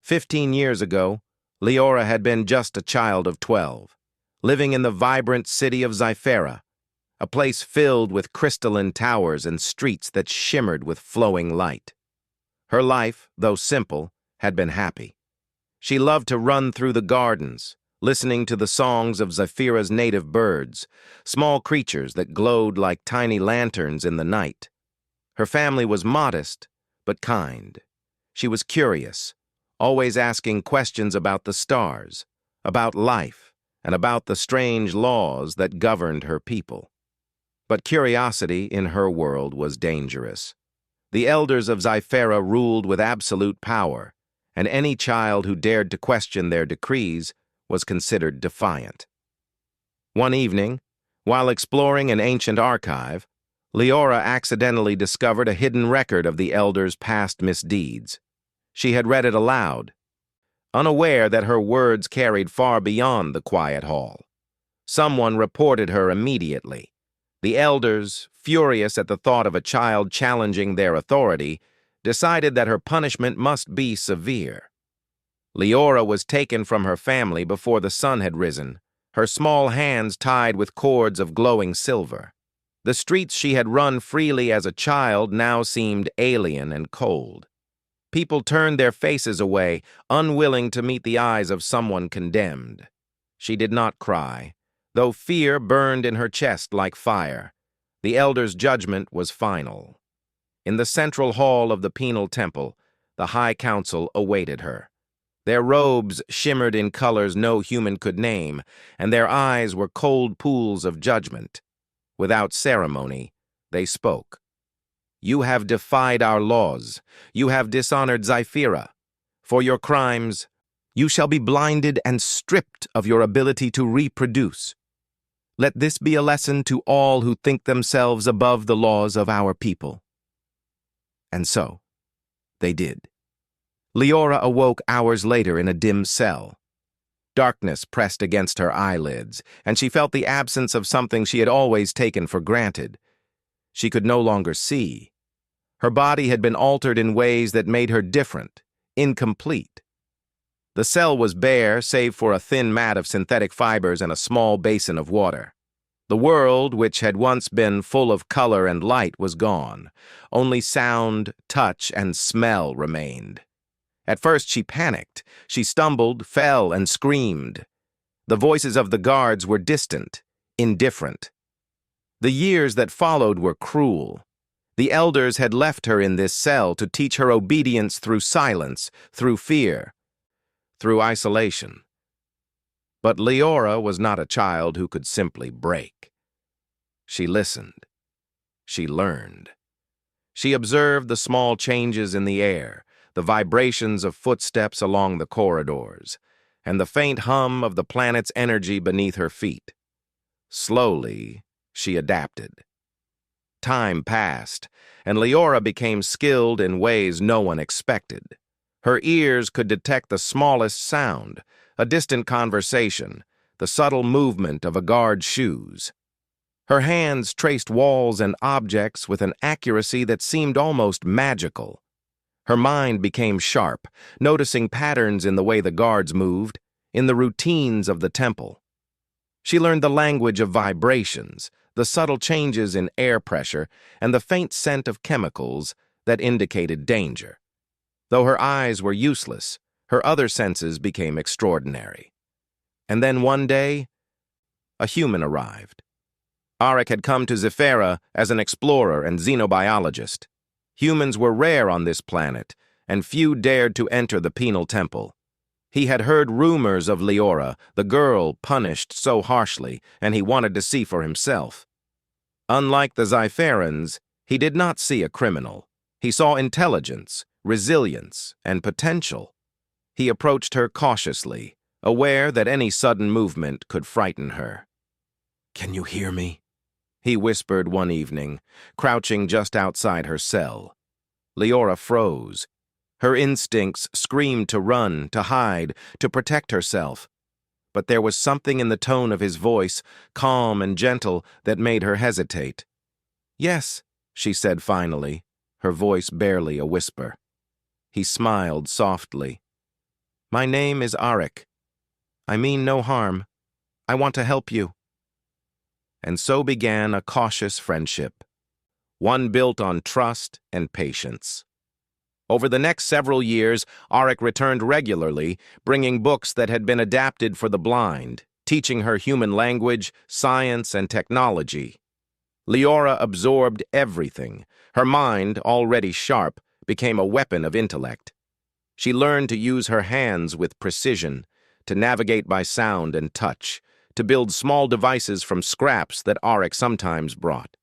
15 years ago, Leora had been just a child of 12, living in the vibrant city of Zyphera, a place filled with crystalline towers and streets that shimmered with flowing light. Her life, though simple, had been happy. She loved to run through the gardens, listening to the songs of Zyphera's native birds, small creatures that glowed like tiny lanterns in the night. Her family was modest, but kind. She was curious, always asking questions about the stars, about life, and about the strange laws that governed her people. But curiosity in her world was dangerous. The elders of Zyphera ruled with absolute power, and any child who dared to question their decrees was considered defiant. One evening, while exploring an ancient archive, Leora accidentally discovered a hidden record of the elders' past misdeeds. She had read it aloud, unaware that her words carried far beyond the quiet hall. Someone reported her immediately. The elders, furious at the thought of a child challenging their authority, decided that her punishment must be severe. Leora was taken from her family before the sun had risen, her small hands tied with cords of glowing silver. The streets she had run freely as a child now seemed alien and cold. People turned their faces away, unwilling to meet the eyes of someone condemned. She did not cry, though fear burned in her chest like fire. The elder's judgment was final. In the central hall of the penal temple, the High Council awaited her. Their robes shimmered in colors no human could name, and their eyes were cold pools of judgment. Without ceremony, they spoke. "You have defied our laws. You have dishonored Zyphera. For your crimes, you shall be blinded and stripped of your ability to reproduce. Let this be a lesson to all who think themselves above the laws of our people." And so, they did. Leora awoke hours later in a dim cell. Darkness pressed against her eyelids, and she felt the absence of something she had always taken for granted. She could no longer see. Her body had been altered in ways that made her different, incomplete. The cell was bare, save for a thin mat of synthetic fibers and a small basin of water. The world, which had once been full of color and light, was gone. Only sound, touch, and smell remained. At first she panicked. She stumbled, fell, and screamed. The voices of the guards were distant, indifferent. The years that followed were cruel. The elders had left her in this cell to teach her obedience through silence, through fear, through isolation. But Leora was not a child who could simply break. She listened. She learned. She observed the small changes in the air, the vibrations of footsteps along the corridors, and the faint hum of the planet's energy beneath her feet. Slowly, she adapted. Time passed, and Leora became skilled in ways no one expected. Her ears could detect the smallest sound, a distant conversation, the subtle movement of a guard's shoes. Her hands traced walls and objects with an accuracy that seemed almost magical. Her mind became sharp, noticing patterns in the way the guards moved, in the routines of the temple. She learned the language of vibrations, the subtle changes in air pressure, and the faint scent of chemicals that indicated danger. Though her eyes were useless, her other senses became extraordinary. And then one day, a human arrived. Auric had come to Zyphera as an explorer and xenobiologist. Humans were rare on this planet, and few dared to enter the penal temple. He had heard rumors of Leora, the girl punished so harshly, and he wanted to see for himself. Unlike the Zypherans, he did not see a criminal. He saw intelligence, resilience, and potential. He approached her cautiously, aware that any sudden movement could frighten her. "Can you hear me?" he whispered one evening, crouching just outside her cell. Leora froze. Her instincts screamed to run, to hide, to protect herself. But there was something in the tone of his voice, calm and gentle, that made her hesitate. "Yes," she said finally, her voice barely a whisper. He smiled softly. My name is Arik. I mean no harm. I want to help you." And so began a cautious friendship, one built on trust and patience. Over the next several years, Arik returned regularly, bringing books that had been adapted for the blind, teaching her human language, science, and technology. Leora absorbed everything. Her mind, already sharp, became a weapon of intellect. She learned to use her hands with precision, to navigate by sound and touch, to build small devices from scraps that Arik sometimes brought.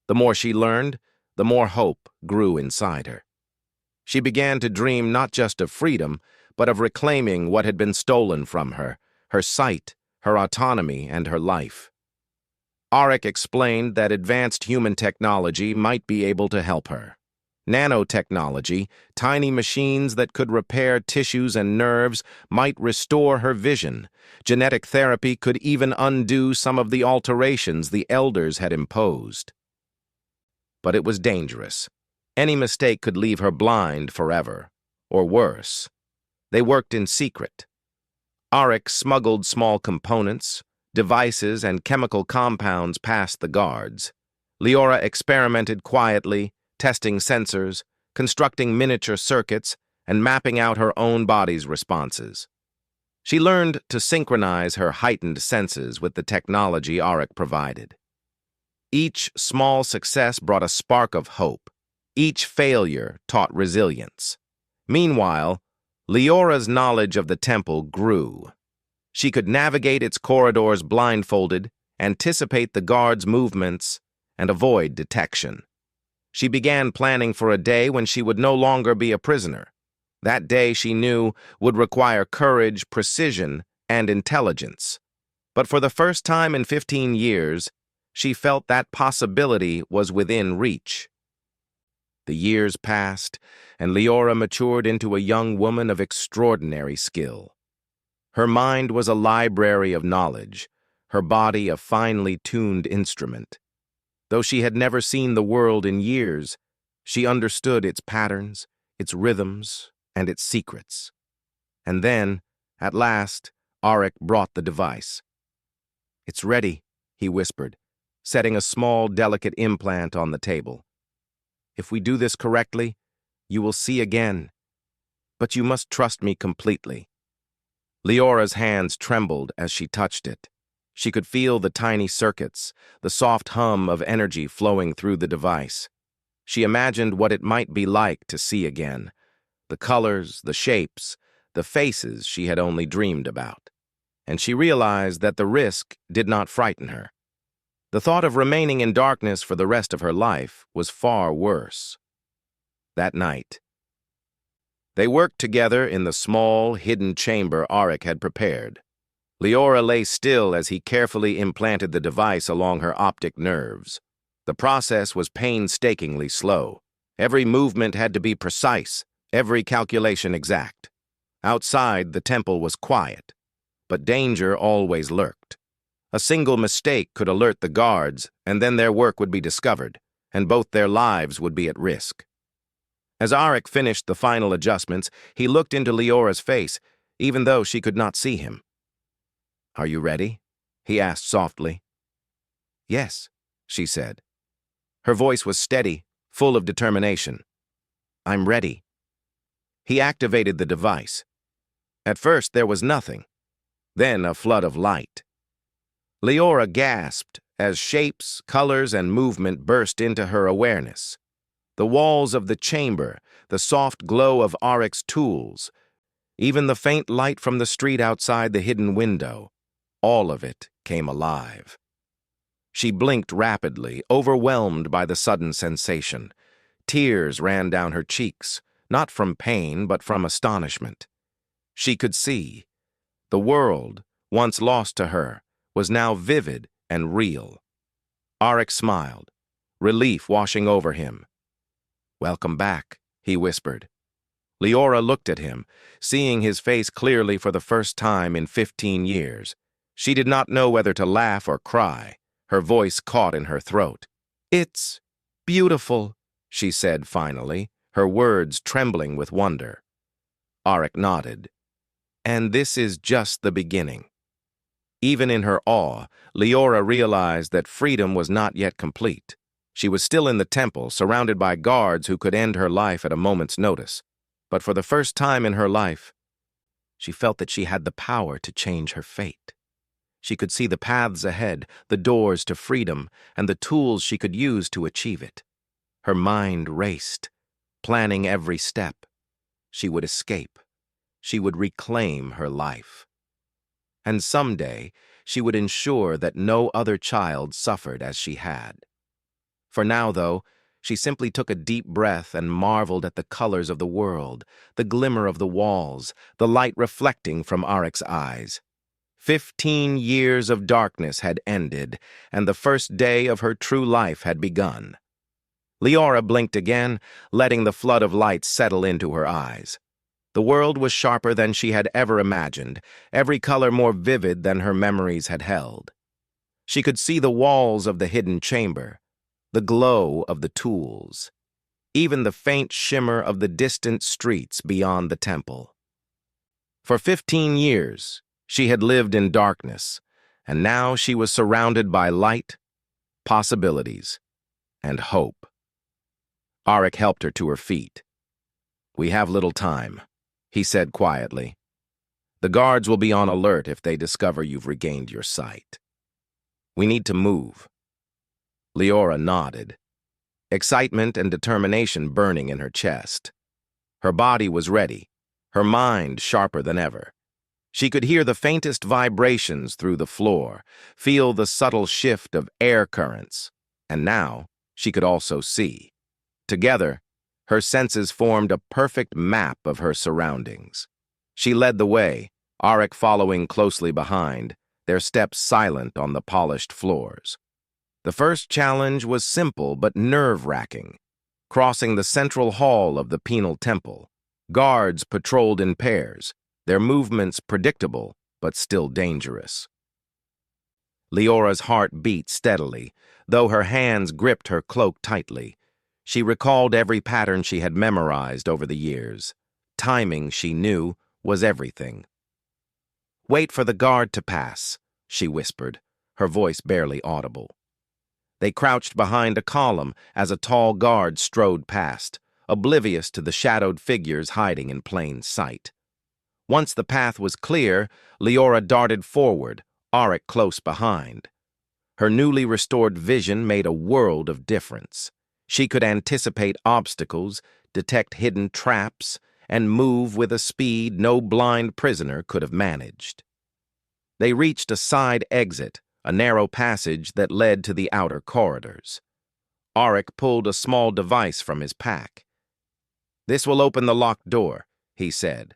The more she learned, the more hope grew inside her. She began to dream not just of freedom, but of reclaiming what had been stolen from her sight, her autonomy, and her life. Arik explained that advanced human technology might be able to help her. Nanotechnology, tiny machines that could repair tissues and nerves, might restore her vision. Genetic therapy could even undo some of the alterations the elders had imposed. But it was dangerous. Any mistake could leave her blind forever, or worse. They worked in secret. Arik smuggled small components, devices, and chemical compounds past the guards. Leora experimented quietly, testing sensors, constructing miniature circuits, and mapping out her own body's responses. She learned to synchronize her heightened senses with the technology Arik provided. Each small success brought a spark of hope. Each failure taught resilience. Meanwhile, Leora's knowledge of the temple grew. She could navigate its corridors blindfolded, anticipate the guards' movements, and avoid detection. She began planning for a day when she would no longer be a prisoner. That day, she knew, would require courage, precision, and intelligence. But for the first time in 15 years, she felt that possibility was within reach. The years passed, and Leora matured into a young woman of extraordinary skill. Her mind was a library of knowledge, her body a finely tuned instrument. Though she had never seen the world in years, she understood its patterns, its rhythms, and its secrets. And then, at last, Arik brought the device. "It's ready," he whispered, setting a small, delicate implant on the table. "If we do this correctly, you will see again. But you must trust me completely." Leora's hands trembled as she touched it. She could feel the tiny circuits, the soft hum of energy flowing through the device. She imagined what it might be like to see again, the colors, the shapes, the faces she had only dreamed about. And she realized that the risk did not frighten her. The thought of remaining in darkness for the rest of her life was far worse. That night, they worked together in the small, hidden chamber Arik had prepared. Leora lay still as he carefully implanted the device along her optic nerves. The process was painstakingly slow. Every movement had to be precise, every calculation exact. Outside, the temple was quiet, but danger always lurked. A single mistake could alert the guards, and then their work would be discovered, and both their lives would be at risk. As Arik finished the final adjustments, he looked into Leora's face, even though she could not see him. "Are you ready?" he asked softly. "Yes," she said. Her voice was steady, full of determination. "I'm ready." He activated the device. At first, there was nothing. Then a flood of light. Leora gasped as shapes, colors, and movement burst into her awareness. The walls of the chamber, the soft glow of Arik's tools, even the faint light from the street outside the hidden window, all of it came alive. She blinked rapidly, overwhelmed by the sudden sensation. Tears ran down her cheeks, not from pain but from astonishment. She could see. The world, once lost to her, was now vivid and real. Arik smiled, relief washing over him. "Welcome back," he whispered. Leora looked at him, seeing his face clearly for the first time in 15 years. She did not know whether to laugh or cry. Her voice caught in her throat. "It's beautiful," she said finally, her words trembling with wonder. Arik nodded. And this is just the beginning. Even in her awe, Leora realized that freedom was not yet complete. She was still in the temple, surrounded by guards who could end her life at a moment's notice. But for the first time in her life, she felt that she had the power to change her fate. She could see the paths ahead, the doors to freedom, and the tools she could use to achieve it. Her mind raced, planning every step. She would escape. She would reclaim her life. And someday, she would ensure that no other child suffered as she had. For now, though, she simply took a deep breath and marveled at the colors of the world, the glimmer of the walls, the light reflecting from Orcs' eyes. 15 years of darkness had ended, and the first day of her true life had begun. Leora blinked again, letting the flood of light settle into her eyes. The world was sharper than she had ever imagined, every color more vivid than her memories had held. She could see the walls of the hidden chamber, the glow of the tools, even the faint shimmer of the distant streets beyond the temple. For 15 years, she had lived in darkness, and now she was surrounded by light, possibilities, and hope. Auric helped her to her feet. "We have little time," he said quietly. "The guards will be on alert if they discover you've regained your sight. We need to move." Leora nodded, excitement and determination burning in her chest. Her body was ready, her mind sharper than ever. She could hear the faintest vibrations through the floor, feel the subtle shift of air currents, and now she could also see. Together, her senses formed a perfect map of her surroundings. She led the way, Auric following closely behind, their steps silent on the polished floors. The first challenge was simple but nerve-wracking. Crossing the central hall of the penal temple, guards patrolled in pairs, their movements predictable but still dangerous. Leora's heart beat steadily, though her hands gripped her cloak tightly. She recalled every pattern she had memorized over the years. Timing, she knew, was everything. "Wait for the guard to pass," she whispered, her voice barely audible. They crouched behind a column as a tall guard strode past, oblivious to the shadowed figures hiding in plain sight. Once the path was clear, Leora darted forward, Auric close behind. Her newly restored vision made a world of difference. She could anticipate obstacles, detect hidden traps, and move with a speed no blind prisoner could have managed. They reached a side exit, a narrow passage that led to the outer corridors. Auric pulled a small device from his pack. "This will open the locked door," he said.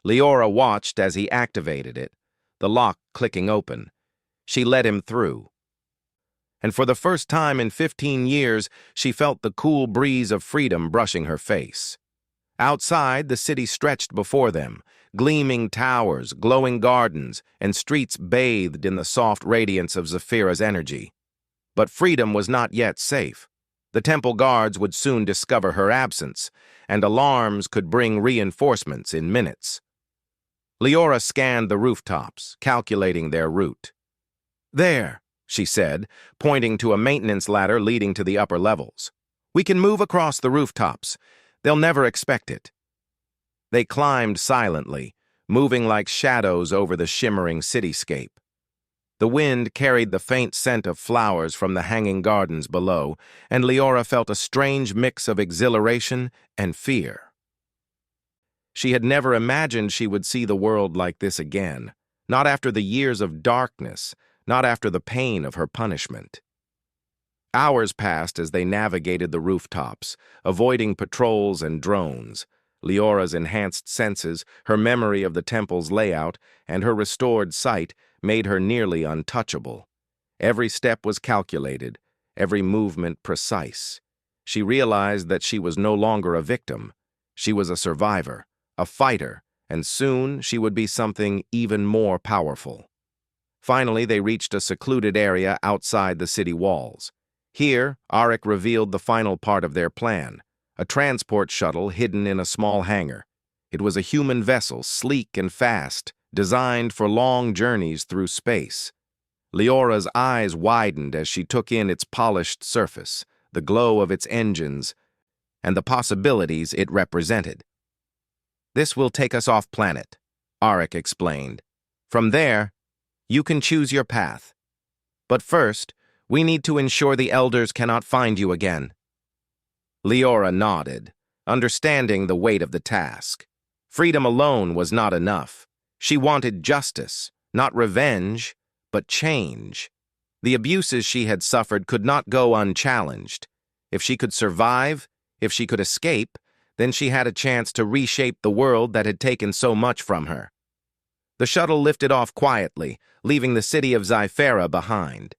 Leora watched as he activated it, the lock clicking open. She let him through. And for the first time in 15 years, she felt the cool breeze of freedom brushing her face. Outside, the city stretched before them, gleaming towers, glowing gardens, and streets bathed in the soft radiance of Zephyra's energy. But freedom was not yet safe. The temple guards would soon discover her absence, and alarms could bring reinforcements in minutes. Leora scanned the rooftops, calculating their route. "There," she said, pointing to a maintenance ladder leading to the upper levels. "We can move across the rooftops. They'll never expect it." They climbed silently, moving like shadows over the shimmering cityscape. The wind carried the faint scent of flowers from the hanging gardens below, and Leora felt a strange mix of exhilaration and fear. She had never imagined she would see the world like this again, not after the years of darkness, not after the pain of her punishment. Hours passed as they navigated the rooftops, avoiding patrols and drones. Leora's enhanced senses, her memory of the temple's layout, and her restored sight made her nearly untouchable. Every step was calculated, every movement precise. She realized that she was no longer a victim. She was a survivor, a fighter, and soon she would be something even more powerful. Finally, they reached a secluded area outside the city walls. Here, Auric revealed the final part of their plan, a transport shuttle hidden in a small hangar. It was a human vessel, sleek and fast, designed for long journeys through space. Leora's eyes widened as she took in its polished surface, the glow of its engines, and the possibilities it represented. "This will take us off-planet," Auric explained. "From there, you can choose your path. But first, we need to ensure the Elders cannot find you again." Leora nodded, understanding the weight of the task. Freedom alone was not enough. She wanted justice, not revenge, but change. The abuses she had suffered could not go unchallenged. If she could survive, if she could escape, then she had a chance to reshape the world that had taken so much from her. The shuttle lifted off quietly, leaving the city of Zyfera behind.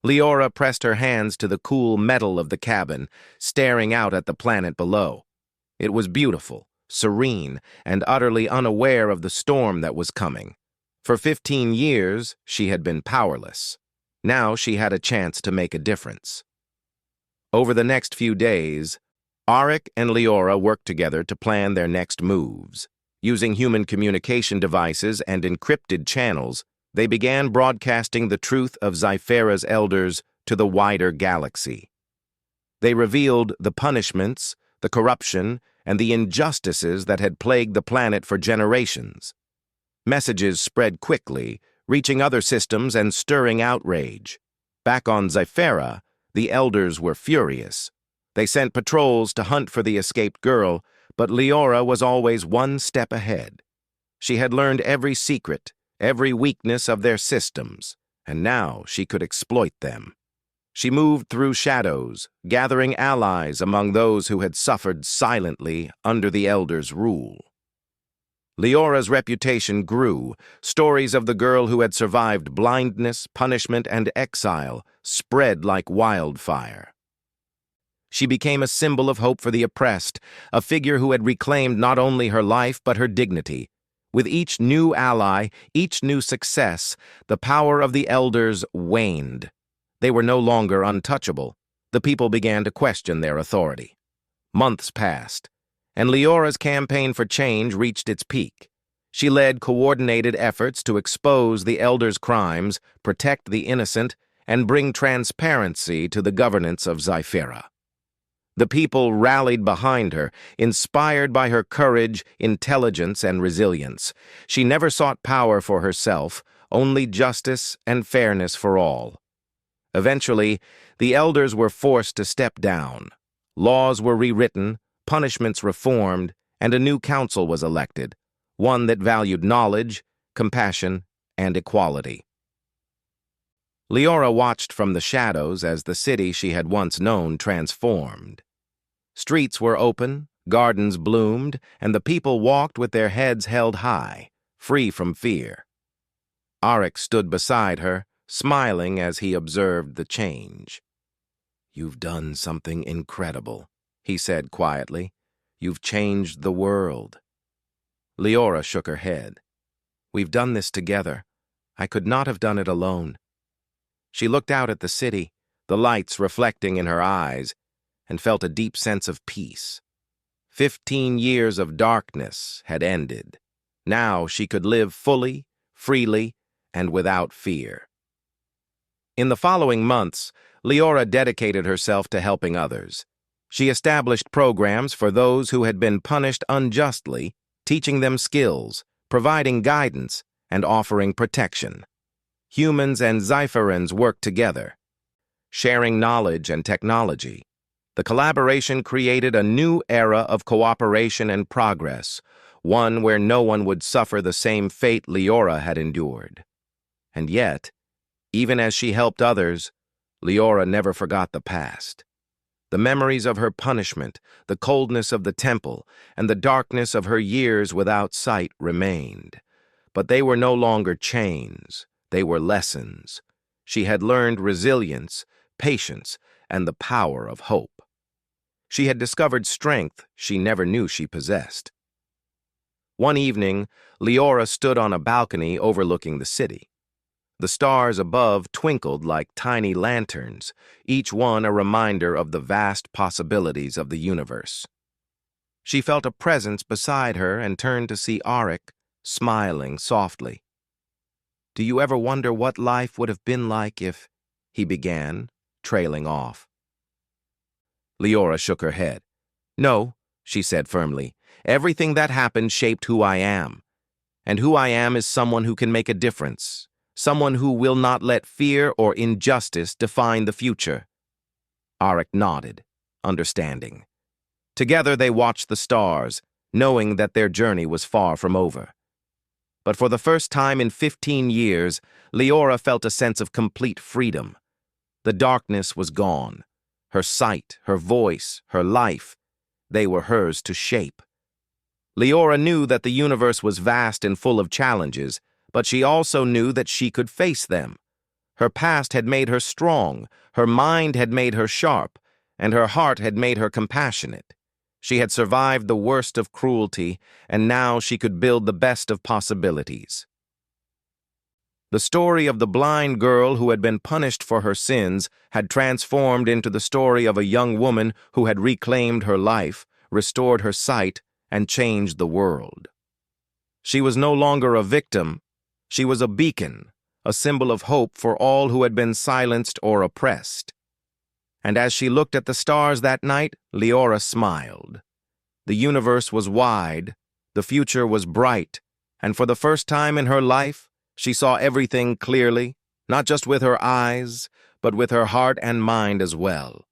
Leora pressed her hands to the cool metal of the cabin, staring out at the planet below. It was beautiful, serene, and utterly unaware of the storm that was coming. For 15 years, she had been powerless. Now she had a chance to make a difference. Over the next few days, Auric and Leora worked together to plan their next moves. Using human communication devices and encrypted channels, they began broadcasting the truth of Zyfera's elders to the wider galaxy. They revealed the punishments, the corruption, and the injustices that had plagued the planet for generations. Messages spread quickly, reaching other systems and stirring outrage. Back on Zyfera, the elders were furious. They sent patrols to hunt for the escaped girl, but Leora was always one step ahead. She had learned every secret, every weakness of their systems, and now she could exploit them. She moved through shadows, gathering allies among those who had suffered silently under the Elders' rule. Leora's reputation grew. Stories of the girl who had survived blindness, punishment, and exile spread like wildfire. She became a symbol of hope for the oppressed, a figure who had reclaimed not only her life but her dignity. With each new ally, each new success, the power of the Elders waned. They were no longer untouchable. The people began to question their authority. Months passed, and Leora's campaign for change reached its peak. She led coordinated efforts to expose the Elders' crimes, protect the innocent, and bring transparency to the governance of Zyfera. The people rallied behind her, inspired by her courage, intelligence, and resilience. She never sought power for herself, only justice and fairness for all. Eventually, the Elders were forced to step down. Laws were rewritten, punishments reformed, and a new council was elected, one that valued knowledge, compassion, and equality. Leora watched from the shadows as the city she had once known transformed. Streets were open, gardens bloomed, and the people walked with their heads held high, free from fear. Auric stood beside her, smiling as he observed the change. "You've done something incredible," he said quietly. "You've changed the world." Leora shook her head. "We've done this together. I could not have done it alone." She looked out at the city, the lights reflecting in her eyes, and felt a deep sense of peace. 15 years of darkness had ended. Now she could live fully, freely, and without fear. In the following months, Leora dedicated herself to helping others. She established programs for those who had been punished unjustly, teaching them skills, providing guidance, and offering protection. Humans and Zyferans worked together, sharing knowledge and technology. The collaboration created a new era of cooperation and progress, one where no one would suffer the same fate Leora had endured. And yet, even as she helped others, Leora never forgot the past. The memories of her punishment, the coldness of the temple, and the darkness of her years without sight remained. But they were no longer chains. They were lessons. She had learned resilience, patience, and the power of hope. She had discovered strength she never knew she possessed. One evening, Leora stood on a balcony overlooking the city. The stars above twinkled like tiny lanterns, each one a reminder of the vast possibilities of the universe. She felt a presence beside her and turned to see Auric, smiling softly. "Do you ever wonder what life would have been like if—" he began, trailing off. Leora shook her head. "No," she said firmly. "Everything that happened shaped who I am. And who I am is someone who can make a difference. Someone who will not let fear or injustice define the future." Auric nodded, understanding. Together they watched the stars, knowing that their journey was far from over. But for the first time in 15 years, Leora felt a sense of complete freedom. The darkness was gone. Her sight, her voice, her life, they were hers to shape. Leora knew that the universe was vast and full of challenges, but she also knew that she could face them. Her past had made her strong, her mind had made her sharp, and her heart had made her compassionate. She had survived the worst of cruelty, and now she could build the best of possibilities. The story of the blind girl who had been punished for her sins had transformed into the story of a young woman who had reclaimed her life, restored her sight, and changed the world. She was no longer a victim. She was a beacon, a symbol of hope for all who had been silenced or oppressed. And as she looked at the stars that night, Leora smiled. The universe was wide, the future was bright, and for the first time in her life, she saw everything clearly, not just with her eyes, but with her heart and mind as well.